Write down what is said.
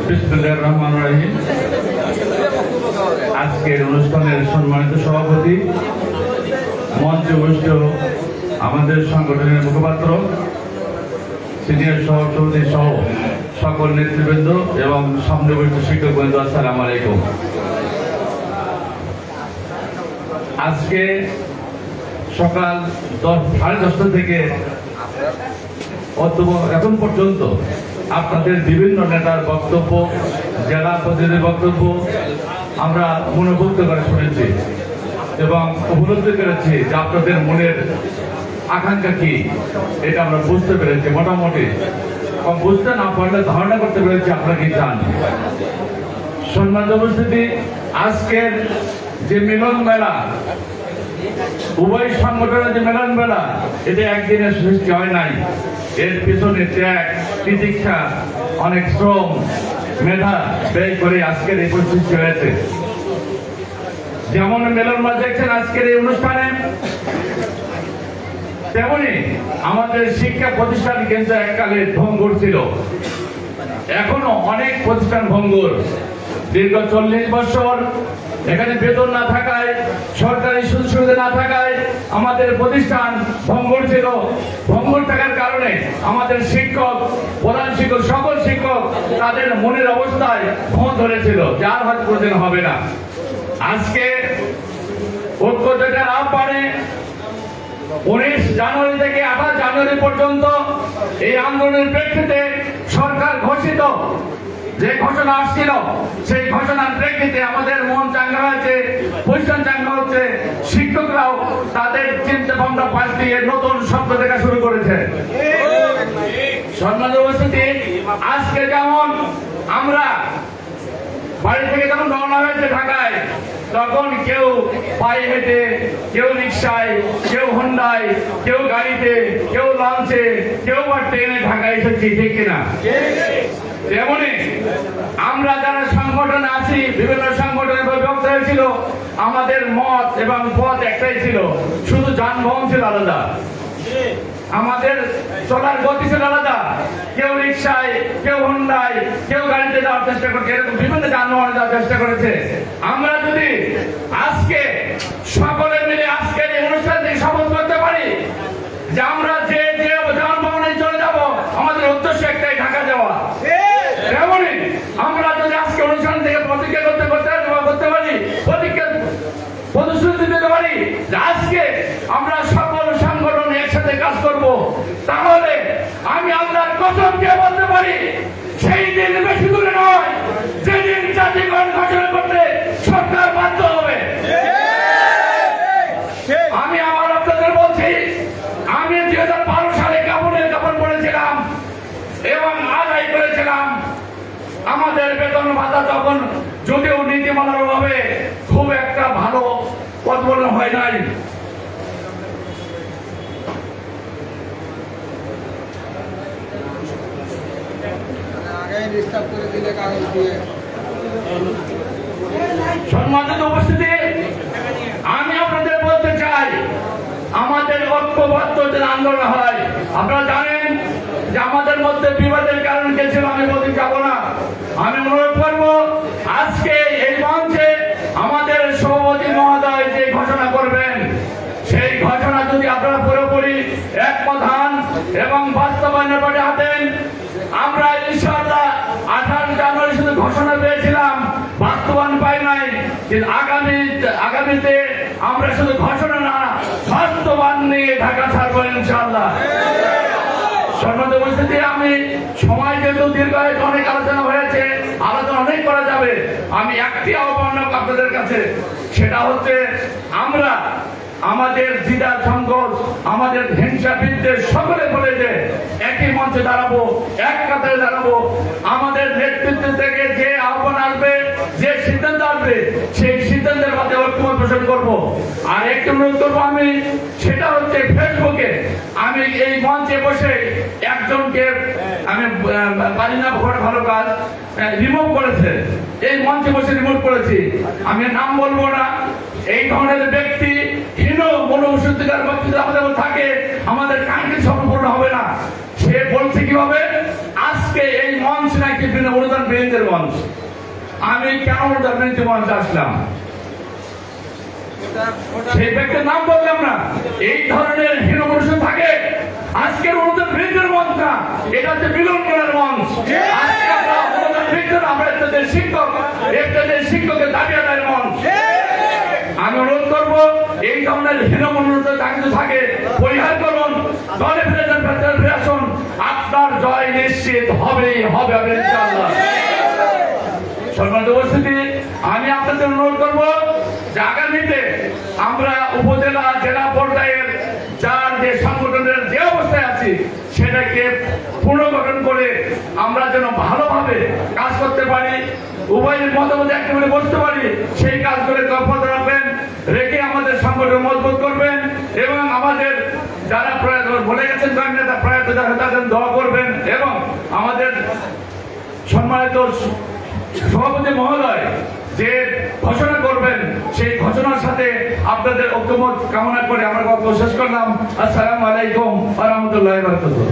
বিসমিল্লাহির রহমানির রহিম। আজকের অনুষ্ঠানের সম্মানিত সভাপতি, মঞ্চে উপস্থিত আমাদের সংগঠনের মুখপাত্র, সিনিয়র সভাপতি সহ সকল নেতৃবৃন্দ এবং সামনে উপস্থিত শিক্ষকবৃন্দ, আসসালামু আলাইকুম। আজকে সকাল 10:30 থেকে এখন পর্যন্ত আপনাদের বিভিন্ন নেতার বক্তব্য, জেলা প্রতিনিধির বক্তব্য আমরা মনোমুগ্ধ করে শুনেছি এবং উপলব্ধি করেছি যে আপনাদের মনের আকাঙ্ক্ষা কি এটা আমরা বুঝতে পেরেছি। মোটামুটি বুঝতে না পারলে ধারণা করতে পেরেছি আপনারা কি চান। সম্মানিত উপস্থিতি, আজকের যে মিলন মেলা, উভয় সংগঠনের যে মিলন মেলা, এটা একদিনের সৃষ্টি হয় নাই। এর পিছনে ত্যাগ, তিতিক্ষা, অনেক শ্রম, মেধা ব্যয় করে আজকের এই পরিস্থিতি হয়েছে। যেমন মিলন মেলা দেখছেন আজকের এই অনুষ্ঠানে, তেমনি আমাদের শিক্ষা প্রতিষ্ঠান কিন্তু এককালে ভঙ্গুর ছিল, এখনো অনেক প্রতিষ্ঠান ভঙ্গুর। দীর্ঘ 40 বছর এখানে বেতন না থাকায়, সরকারি সুযোগ সুবিধা না থাকায় আমাদের প্রতিষ্ঠান ভঙ্গুর ছিল। ভঙ্গুর থাকার কারণে আমাদের শিক্ষক, প্রধান শিক্ষক, সকল শিক্ষক তাদের মনের অবস্থায় ভোঁ ধরেছিল, যার হয়তো কোনোদিন হবে না। আজকে ঐক্য জোটের আহ্বানে 19 জানুয়ারি থেকে 28 জানুয়ারি পর্যন্ত এই আন্দোলনের প্রেক্ষিতে সরকার ঘোষিত যে ঘোষণা আসছিল, সেই ঘোষণার প্রেক্ষিতে আমাদের মন চাঙ্গা হয়েছে, পজিশন চাঙ্গা হচ্ছে। শিক্ষকরাও তাদের চিন্তা ভাবনা পাল্টিয়ে নতুন স্বপ্ন দেখা শুরু করেছে। সম্মানিত উপস্থিতি, আজকে যেমন আমরা বাড়ি থেকে যখন রওনা হয়েছে ঢাকায়, তখন কেউ পায়ে হেঁটে, কেউ রিক্সায়, কেউ হোন্ডায়, কেউ গাড়িতে, কেউ লঞ্চে, কেউ বা ট্রেনে ঢাকায় এসেছি, ঠিক কিনা? তেমনি আমরা যারা সংগঠনে আছি, বিভিন্ন সংগঠনের বিভক্ত হয়েছিল, আমাদের মত এবং পথ একটাই ছিল, শুধু যানবাহন ছিল আলাদা, আমাদের চলার গতি ছিল আলাদা। কেউ রিক্সায়, কেউ হোন্ডায়, কেউ গাড়িতে যাওয়ার চেষ্টা করছে, এরকম বিভিন্ন যানবাহনে যাওয়ার চেষ্টা করেছে। আমরা যদি আজকে সকলে মিলে আজকের এই অনুষ্ঠান থেকে শপথ করতে পারি যে আমরা যে যে যানবাহনে চলে যাব, আমাদের উদ্দেশ্য একটাই, ঢাকা যাওয়া। তেমনি আমরা যদি আজকে অনুষ্ঠান থেকে প্রতিজ্ঞা করতে পারি, প্রতিশ্রুতি দিতে পারি যে আজকে আমরা সকল সংগঠন একসাথে কাজ করব, তাহলে আমি আল্লাহর কসম দিয়ে বলতে পারি সেই দিন বেশি দূরে নয় যেদিন জাতিগণ ঘোষণা করতে সরকার বাধ্য হবে। আমি আমার আপনাদের বলছি, আমি 2012 সালে কাপড় পড়েছিলাম এবং আদায় করেছিলাম। আমাদের বেতন ভাতা তখন যদিও নীতিমালার অভাবে খুব একটা ভালো প্রতিফলন হয় নাই। সম্মানিত উপস্থিতি, আমি আপনাদের বলতে চাই, আমাদের ঐক্যবদ্ধ যে আন্দোলন হয়, আপনারা জানেন যে আমাদের মধ্যে বিবাদের কারণ কে ছিল, আমি বলতে যাবো না। আমি অনুরোধ করবো আজকে এই মঞ্চে আমাদের সভাপতি মহোদয় যে ঘোষণা করবেন, সেই ঘোষণা যদি আপনারা পুরোপুরি একমত হন এবং বাস্তবায়নের পথে হাঁটেন। আমরা ইনশাআল্লাহ 28 জানুয়ারি শুধু ঘোষণা পেয়েছিলাম, বাস্তবায়ন পাই নাই, কিন্তু আগামীতে আমরা শুধু ঘোষণা না, বাস্তবায়ন নিয়ে ঢাকা ছাড়বো ইনশাআল্লাহ। সম্মানিত উপস্থিতি, আমি সময় যেহেতু দীর্ঘ, অনেক আলোচনা হয়েছে, আলোচনা অনেক করা যাবে। আমি একটি আহ্বান আপনাদের কাছে, সেটা হচ্ছে আমরা আমাদের দ্বিধা সংকট, আমাদের হিংসা বিদ্বেষ সকলে বলে যে একই মঞ্চে দাঁড়াবো, এক কাতারে দাঁড়াবো। আমাদের নেতৃত্ব থেকে যে আহ্বান আসবে, যে সিদ্ধান্ত আসবে, সেই সিদ্ধান্তের মধ্যে ঐক্যমত পোষণ করবো। আর একটি অনুরোধ করবো আমি, সেটা হচ্ছে ফেসবুকে আমি এই মঞ্চে বসে একজনকে আমি পারি না, ভালো কাজ রিমুভ করেছে, এই মঞ্চে বসে রিমুভ করেছি, আমি নাম বলবো না। এই ধরনের ব্যক্তি হীন মনোসুদ্ধিকার বক্তৃতা আমাদের থাকে, আমাদের কাঙ্ক্ষিত সম্পূর্ণ হবে না। সে বলছে কিভাবে আজকে এই মঞ্চ নাকি অনুদান বিরোধীদের মঞ্চ। আমি কেন অনুদান বিরোধী মঞ্চে আসলাম সেই ব্যক্তির নাম বললাম না। এই ধরনের হীন মনুষ্য থাকে আজকের অনুদান বিরোধীদের মঞ্চ না, এটা হচ্ছে মিলন করার মঞ্চ। আজকে আমরা অনুদান বিরোধীরা আমরা একটা শিক্ষক, একটা শিক্ষকের দাবি আদায়ের মঞ্চ। আমি অনুরোধ করবো এই ধরনের হীনমন্যতা যা থাকে পরিহার করুন, দলে ফিরে আসুন, আপনার জয় নিশ্চিত হবেই হবে ইনশাআল্লাহ। সম্মানিত উপস্থিতি, আমি আপনাদের অনুরোধ করবো যে আগামীতে আমরা উপজেলা জেলা পর্যায়ের যার যে সংগঠনের যে অবস্থায় আছি সেটাকে পুনর্গঠন করে আমরা যেন ভালোভাবে কাজ করতে পারি, উভয়ের মতামত একেবারে বসতে পারি, সেই কাজ করে তৎপর রাখবেন, রেখে আমাদের সংগঠন মজবুত করবেন এবং আমাদের যারা প্রয়াত বলে গেছেন নেতা প্রয়াত তাদের দোয়া করবেন এবং আমাদের সম্মানিত সভাপতি মহোদয় যে ঘোষণা করবেন সেই ঘোষণার সাথে আপনাদের ঐক্যমত কামনা করে আমার বক্তব্য শেষ করলাম। আসসালামু আলাইকুম ওয়া রাহমাতুল্লাহি ওয়া বারাকাতুহু।